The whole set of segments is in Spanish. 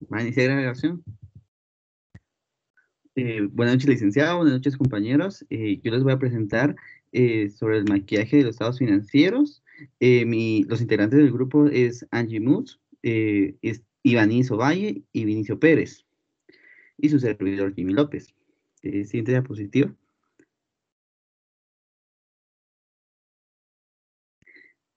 ¿Va a iniciar la grabación? Buenas noches, licenciado. Buenas noches, compañeros. Yo les voy a presentar sobre el maquillaje de los estados financieros. Los integrantes del grupo es Angie Mus, es Ivanizo Valle y Vinicio Pérez, y su servidor Jimmy López. Siguiente diapositiva.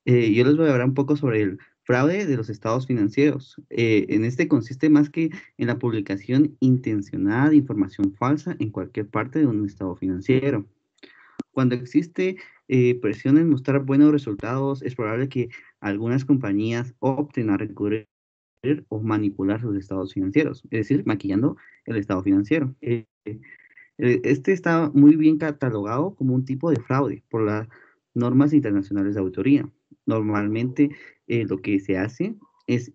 Yo les voy a hablar un poco sobre el fraude de los estados financieros. En este consiste más que en la publicación intencionada de información falsa en cualquier parte de un estado financiero. Cuando existe presión en mostrar buenos resultados, es probable que algunas compañías opten a recurrir o manipular sus estados financieros, es decir, maquillando el estado financiero. Este está muy bien catalogado como un tipo de fraude por las normas internacionales de auditoría. Normalmente lo que se hace es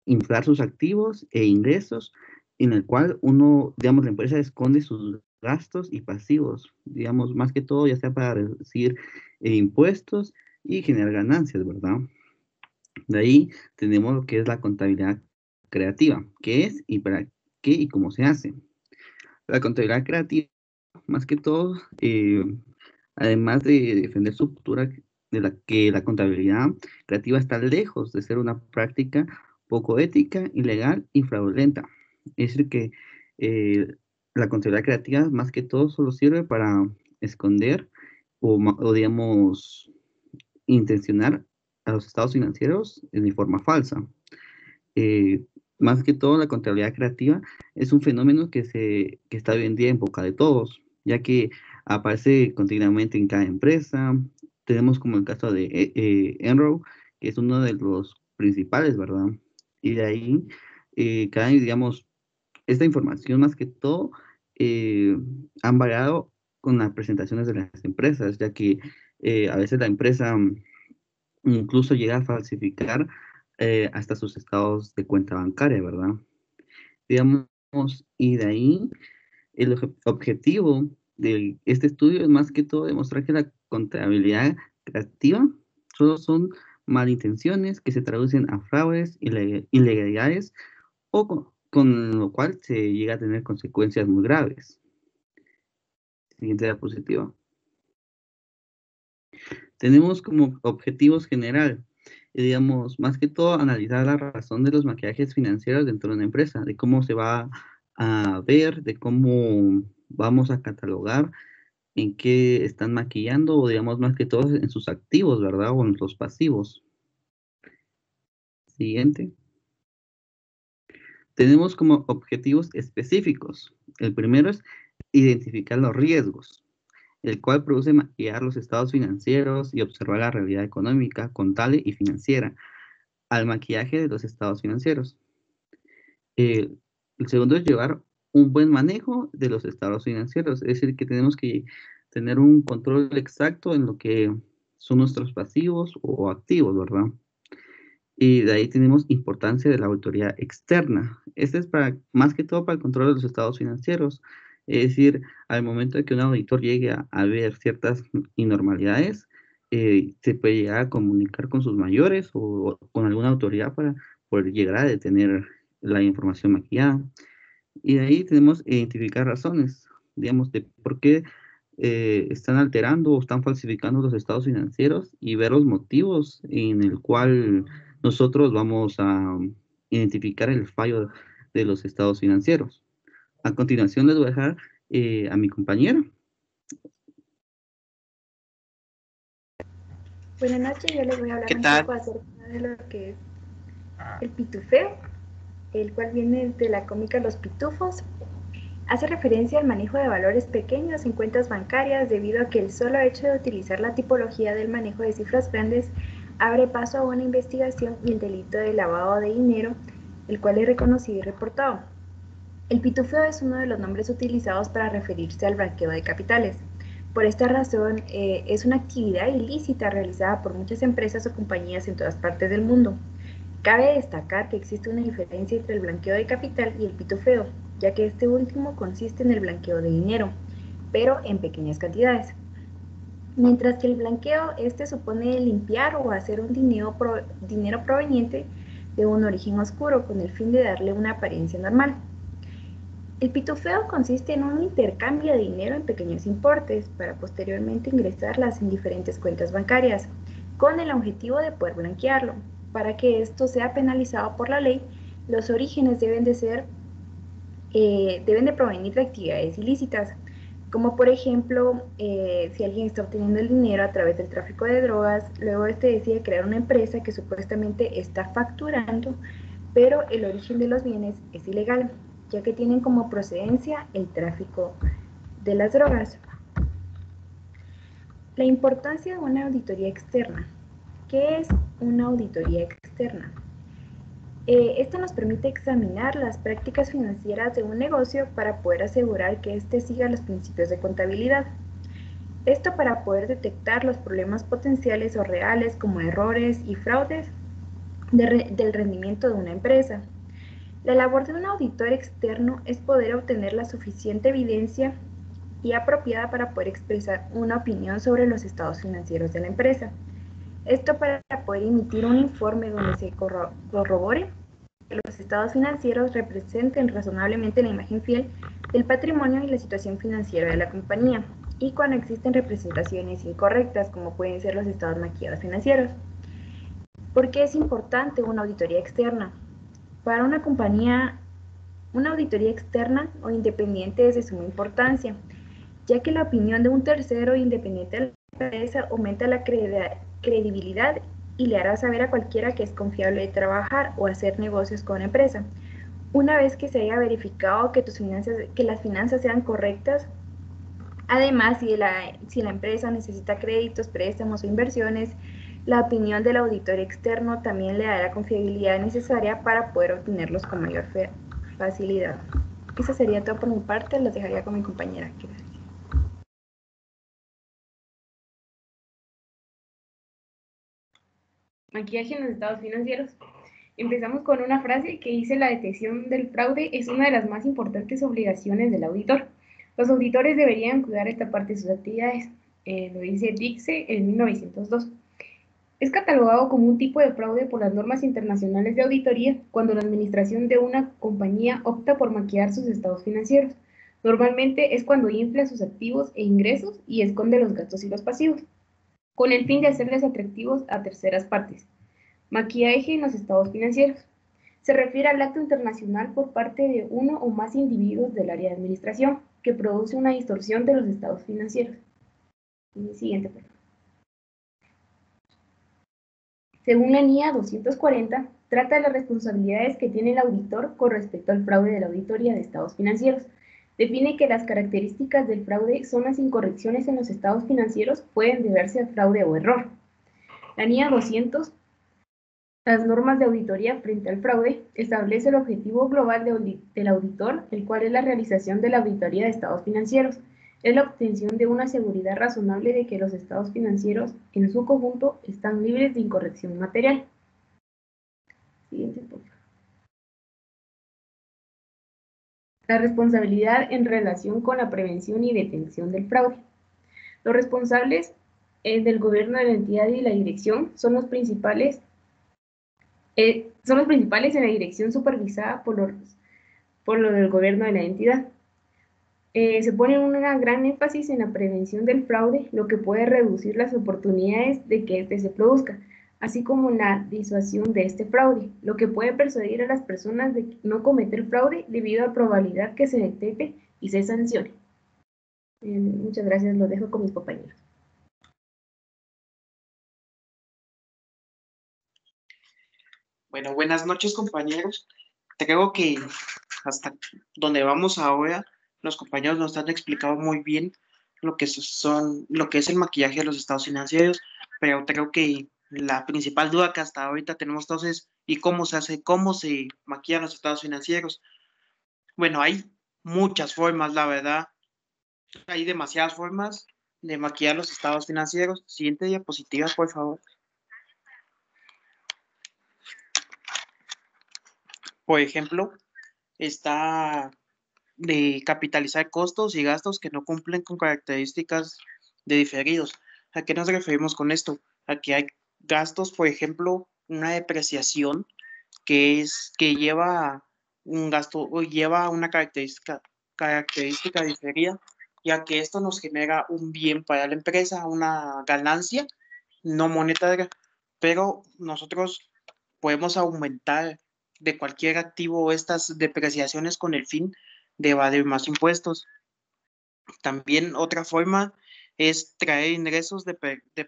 inflar sus activos e ingresos, en el cual uno, digamos, la empresa esconde sus gastos y pasivos, digamos, más que todo, ya sea para reducir impuestos y generar ganancias, ¿verdad? De ahí tenemos lo que es la contabilidad creativa, qué es y para qué y cómo se hace. La contabilidad creativa, más que todo, además de defender su postura de la que la contabilidad creativa está lejos de ser una práctica poco ética, ilegal y fraudulenta. Es decir, que eh, la contabilidad creativa más que todo solo sirve para esconder o digamos, intencionar a los estados financieros de forma falsa. Eh, Más que todo, la contabilidad creativa es un fenómeno que está hoy en día en boca de todos, ya que aparece continuamente en cada empresa. Tenemos como el caso de Enroe, que es uno de los principales, ¿verdad? Y de ahí, digamos, esta información más que todo han variado con las presentaciones de las empresas, ya que a veces la empresa incluso llega a falsificar hasta sus estados de cuenta bancaria, ¿verdad? Digamos, y de ahí el objetivo de este estudio es más que todo demostrar que la contabilidad creativa solo son malintenciones que se traducen a fraudes, ilegalidades o con lo cual se llega a tener consecuencias muy graves. Siguiente diapositiva. Tenemos como objetivos general, digamos, más que todo, analizar la razón de los maquillajes financieros dentro de una empresa, de cómo se va a ver, de cómo vamos a catalogar en qué están maquillando, o digamos, más que todo en sus activos, ¿verdad? O en los pasivos. Siguiente. Tenemos como objetivos específicos. El primero es identificar los riesgos, el cual produce maquillar los estados financieros y observar la realidad económica, contable y financiera al maquillaje de los estados financieros. Eh, el segundo es llevar un buen manejo de los estados financieros, es decir, que tenemos que tener un control exacto en lo que son nuestros pasivos o activos, ¿verdad? Y de ahí tenemos importancia de la auditoría externa. Este es para, más que todo para el control de los estados financieros. Es decir, al momento de que un auditor llegue a ver ciertas anormalidades, se puede llegar a comunicar con sus mayores o con alguna autoridad para poder llegar a detener la información maquillada. Y de ahí tenemos identificar razones, digamos, de por qué están alterando o están falsificando los estados financieros y ver los motivos en el cual nosotros vamos a identificar el fallo de los estados financieros. A continuación les voy a dejar a mi compañero. Buenas noches, yo les voy a hablar ¿Qué un tal? poco acerca de lo que es el pitufeo, el cual viene de la cómica Los Pitufos. Hace referencia al manejo de valores pequeños en cuentas bancarias debido a que el solo hecho de utilizar la tipología del manejo de cifras grandes abre paso a una investigación y el delito de lavado de dinero, el cual es reconocido y reportado. El pitufeo es uno de los nombres utilizados para referirse al blanqueo de capitales. Por esta razón, es una actividad ilícita realizada por muchas empresas o compañías en todas partes del mundo. Cabe destacar que existe una diferencia entre el blanqueo de capital y el pitufeo, ya que este último consiste en el blanqueo de dinero, pero en pequeñas cantidades. Mientras que el blanqueo supone limpiar o hacer un dinero proveniente de un origen oscuro con el fin de darle una apariencia normal. El pitufeo consiste en un intercambio de dinero en pequeños importes para posteriormente ingresarlas en diferentes cuentas bancarias, con el objetivo de poder blanquearlo. Para que esto sea penalizado por la ley, los orígenes deben de provenir de actividades ilícitas, como por ejemplo, si alguien está obteniendo el dinero a través del tráfico de drogas, luego este decide crear una empresa que supuestamente está facturando, pero el origen de los bienes es ilegal, ya que tienen como procedencia el tráfico de las drogas. La importancia de una auditoría externa. ¿Qué es una auditoría externa? Esto nos permite examinar las prácticas financieras de un negocio para poder asegurar que éste siga los principios de contabilidad. Esto para poder detectar los problemas potenciales o reales como errores y fraudes del rendimiento de una empresa. La labor de un auditor externo es poder obtener la suficiente evidencia y apropiada para poder expresar una opinión sobre los estados financieros de la empresa. Esto para poder emitir un informe donde se corrobore que los estados financieros representen razonablemente la imagen fiel del patrimonio y la situación financiera de la compañía, y cuando existen representaciones incorrectas, como pueden ser los estados maquillados financieros. ¿Por qué es importante una auditoría externa? Para una compañía, una auditoría externa o independiente es de suma importancia, ya que la opinión de un tercero independiente de la empresa aumenta la credibilidad y le hará saber a cualquiera que es confiable de trabajar o hacer negocios con la empresa. Una vez que se haya verificado que las finanzas sean correctas, además, si la empresa necesita créditos, préstamos o inversiones, la opinión del auditor externo también le da la confiabilidad necesaria para poder obtenerlos con mayor facilidad. Eso sería todo por mi parte, los dejaría con mi compañera. Gracias. Maquillaje en los estados financieros. Empezamos con una frase que dice: la detección del fraude es una de las más importantes obligaciones del auditor. Los auditores deberían cuidar esta parte de sus actividades. Lo dice Dixie en 1902. Es catalogado como un tipo de fraude por las normas internacionales de auditoría cuando la administración de una compañía opta por maquillar sus estados financieros. Normalmente es cuando infla sus activos e ingresos y esconde los gastos y los pasivos, con el fin de hacerles atractivos a terceras partes. Maquillaje en los estados financieros. Se refiere al acto internacional por parte de uno o más individuos del área de administración que produce una distorsión de los estados financieros. Siguiente, por favor. Según la NIA 240, trata de las responsabilidades que tiene el auditor con respecto al fraude de la auditoría de estados financieros. Define que las características del fraude son las incorrecciones en los estados financieros pueden deberse a fraude o error. La NIA 200, las normas de auditoría frente al fraude, establece el objetivo global del auditor, el cual es la realización de la auditoría de estados financieros. Es la obtención de una seguridad razonable de que los estados financieros en su conjunto están libres de incorrección material. Siguiente, por favor. La responsabilidad en relación con la prevención y detención del fraude. Los responsables del gobierno de la entidad y la dirección son los principales en la dirección supervisada por lo del gobierno de la entidad. Se pone un gran énfasis en la prevención del fraude, lo que puede reducir las oportunidades de que éste se produzca, así como la disuasión de este fraude, lo que puede persuadir a las personas de no cometer fraude debido a la probabilidad que se detecte y se sancione. Muchas gracias, lo dejo con mis compañeros. Bueno, buenas noches, compañeros. Creo que hasta donde vamos ahora, los compañeros nos han explicado muy bien lo que es el maquillaje de los estados financieros, pero creo que la principal duda que hasta ahorita tenemos todos es ¿y cómo se maquillan los estados financieros? Bueno, hay muchas formas, la verdad. Hay demasiadas formas de maquillar los estados financieros. Siguiente diapositiva, por favor. Por ejemplo, está de capitalizar costos y gastos que no cumplen con características de diferidos. ¿A qué nos referimos con esto? A que hay gastos, por ejemplo, una depreciación que lleva un gasto o lleva una característica diferida, ya que esto nos genera un bien para la empresa, una ganancia no monetaria, pero nosotros podemos aumentar de cualquier activo estas depreciaciones con el fin de evadir más impuestos. También otra forma es traer ingresos de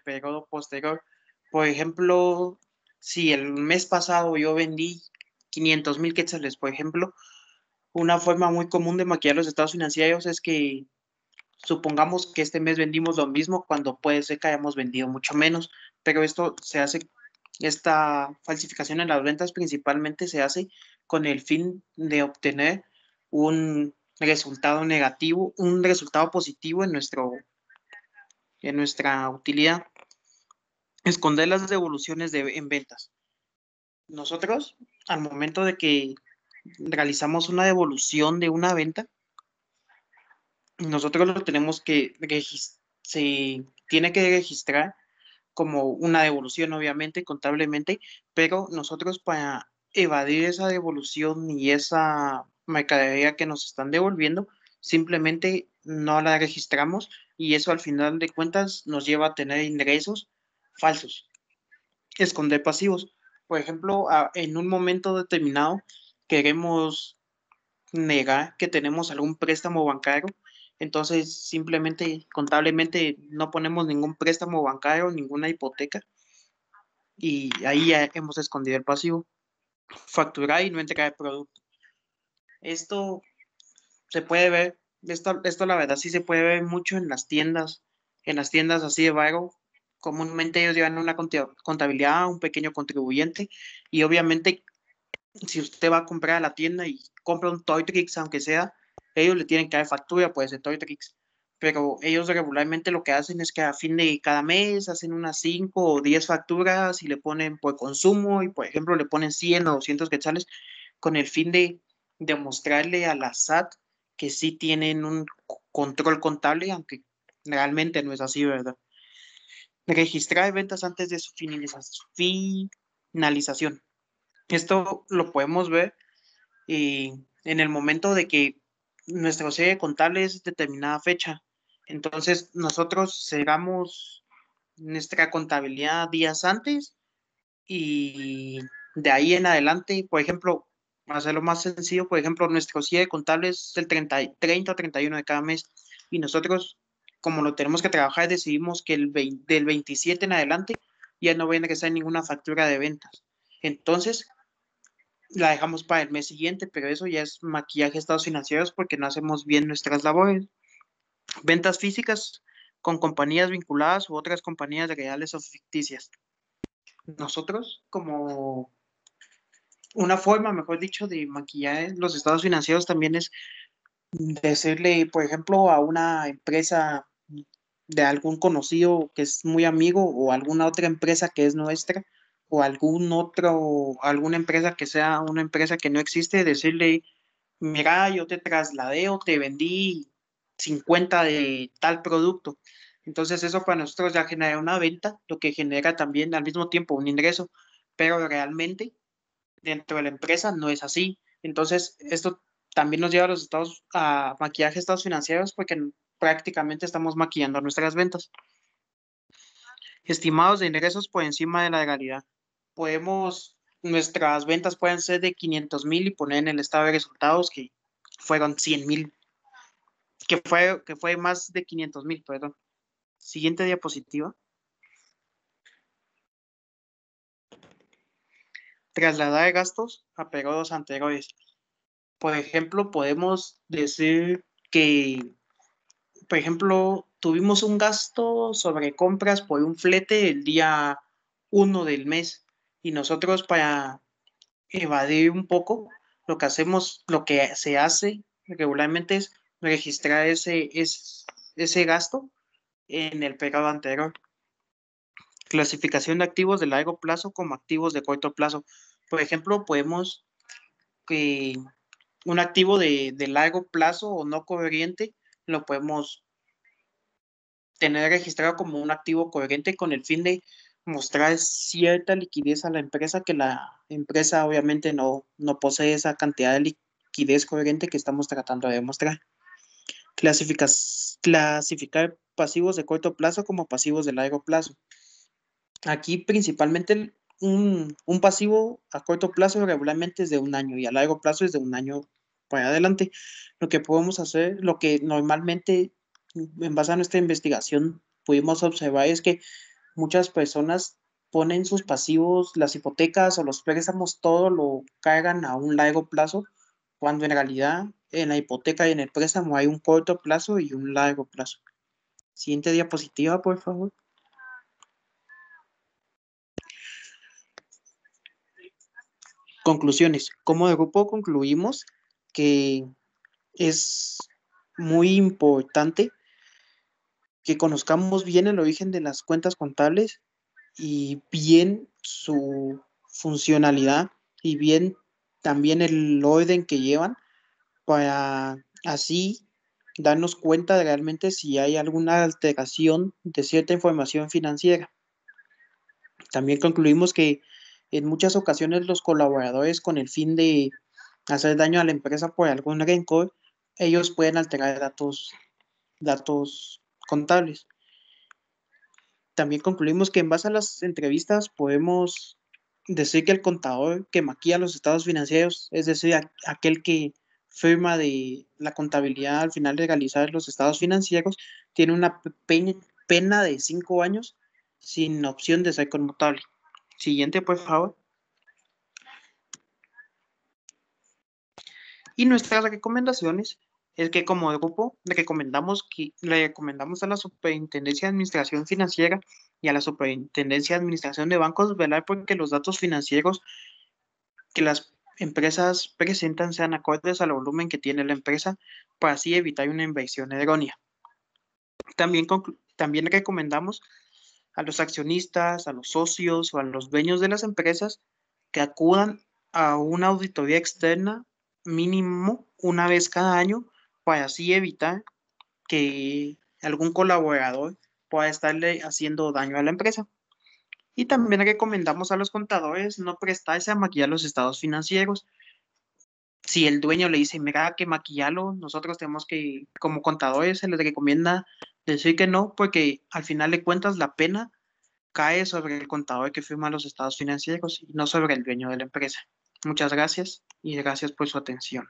periodo posterior. Por ejemplo, si el mes pasado yo vendí 500,000 quetzales, por ejemplo, una forma muy común de maquillar los estados financieros es que supongamos que este mes vendimos lo mismo cuando puede ser que hayamos vendido mucho menos, pero esta falsificación en las ventas principalmente se hace con el fin de obtener un resultado negativo, un resultado positivo en nuestra utilidad. Esconder las devoluciones en ventas. Nosotros, al momento de que realizamos una devolución de una venta, nosotros lo tenemos que se tiene que registrar como una devolución, obviamente, contablemente, pero nosotros para evadir esa devolución y esa mercadería que nos están devolviendo, simplemente no la registramos y eso al final de cuentas nos lleva a tener ingresos falsos, esconder pasivos. Por ejemplo, en un momento determinado queremos negar que tenemos algún préstamo bancario, entonces simplemente contablemente no ponemos ningún préstamo bancario, ninguna hipoteca y ahí ya hemos escondido el pasivo. Facturar y no entregar el producto. Esto se puede ver, esto la verdad sí se puede ver mucho en las tiendas así de barrio. Comúnmente ellos llevan una contabilidad, un pequeño contribuyente y obviamente si usted va a comprar a la tienda y compra un Toytrix, aunque sea, ellos le tienen que dar factura, puede ser Toytrix, pero ellos regularmente lo que hacen es que a fin de cada mes hacen unas 5 o 10 facturas y le ponen por consumo y, por ejemplo, le ponen 100 o 200 quetzales con el fin de demostrarle a la SAT que sí tienen un control contable, aunque realmente no es así, ¿verdad? Registrar ventas antes de su finalización. Esto lo podemos ver en el momento de que nuestra serie contable es determinada fecha. Entonces, nosotros cerramos nuestra contabilidad días antes y de ahí en adelante, por ejemplo, para hacerlo más sencillo, por ejemplo, nuestro cierre contable es el 30 o 31 de cada mes y nosotros, como lo tenemos que trabajar, decidimos que del 27 en adelante ya no va a ingresar ninguna factura de ventas. Entonces, la dejamos para el mes siguiente, pero eso ya es maquillaje de estados financieros porque no hacemos bien nuestras labores. Ventas físicas con compañías vinculadas u otras compañías reales o ficticias. Nosotros, como una forma, mejor dicho, de maquillar los estados financieros también es decirle, por ejemplo, a una empresa de algún conocido que es muy amigo o alguna otra empresa que es nuestra o alguna empresa que sea una empresa que no existe, decirle, mira, yo te trasladé o te vendí 50 de tal producto. Entonces eso para nosotros ya genera una venta, lo que genera también al mismo tiempo un ingreso, pero realmente dentro de la empresa no es así. Entonces esto también nos lleva a los estados, a maquillaje de estados financieros porque prácticamente estamos maquillando nuestras ventas. Estimados de ingresos por encima de la legalidad. Nuestras ventas pueden ser de 500,000 y poner en el estado de resultados que fueron 100,000, que fue más de 500,000, perdón. Siguiente diapositiva. Trasladar gastos a periodos anteriores. Por ejemplo, podemos decir que, por ejemplo, tuvimos un gasto sobre compras por un flete el día 1 del mes y nosotros para evadir un poco, lo que se hace regularmente es registrar ese gasto en el periodo anterior. Clasificación de activos de largo plazo como activos de corto plazo. Por ejemplo, podemos que un activo de largo plazo o no corriente lo podemos tener registrado como un activo corriente con el fin de mostrar cierta liquidez a la empresa, que la empresa obviamente no posee esa cantidad de liquidez coherente que estamos tratando de demostrar. Clasificar pasivos de corto plazo como pasivos de largo plazo. Aquí principalmente un pasivo a corto plazo regularmente es de 1 año y a largo plazo es de 1 año para adelante. Lo que podemos hacer, lo que normalmente en base a nuestra investigación pudimos observar es que muchas personas ponen sus pasivos, las hipotecas o los préstamos, todo lo cargan a un largo plazo, cuando en realidad en la hipoteca y en el préstamo hay un corto plazo y un largo plazo. Siguiente diapositiva, por favor. Conclusiones. Como grupo concluimos que es muy importante que conozcamos bien el origen de las cuentas contables y bien su funcionalidad y bien también el orden que llevan, para así darnos cuenta de realmente si hay alguna alteración de cierta información financiera. También concluimos que en muchas ocasiones los colaboradores, con el fin de hacer daño a la empresa por algún rencor, ellos pueden alterar datos contables. También concluimos que en base a las entrevistas podemos decir que el contador que maquilla los estados financieros, es decir, aquel que firma de la contabilidad al final de realizar los estados financieros, tiene una pena de 5 años sin opción de ser conmutable. Siguiente, por favor. Y nuestras recomendaciones es que como grupo le recomendamos a la Superintendencia de Administración Financiera y a la Superintendencia de Administración de Bancos velar porque los datos financieros que las empresas presentan sean acordes al volumen que tiene la empresa, para así evitar una inversión errónea. También recomendamos a los accionistas, a los socios o a los dueños de las empresas que acudan a una auditoría externa mínimo una vez cada año, para así evitar que algún colaborador pueda estarle haciendo daño a la empresa. Y también recomendamos a los contadores no prestarse a maquillar los estados financieros. Si el dueño le dice, mira, que maquillarlo, nosotros tenemos que, como contadores, se les recomienda decir que no, porque al final de cuentas la pena cae sobre el contador que firma los estados financieros y no sobre el dueño de la empresa. Muchas gracias y gracias por su atención.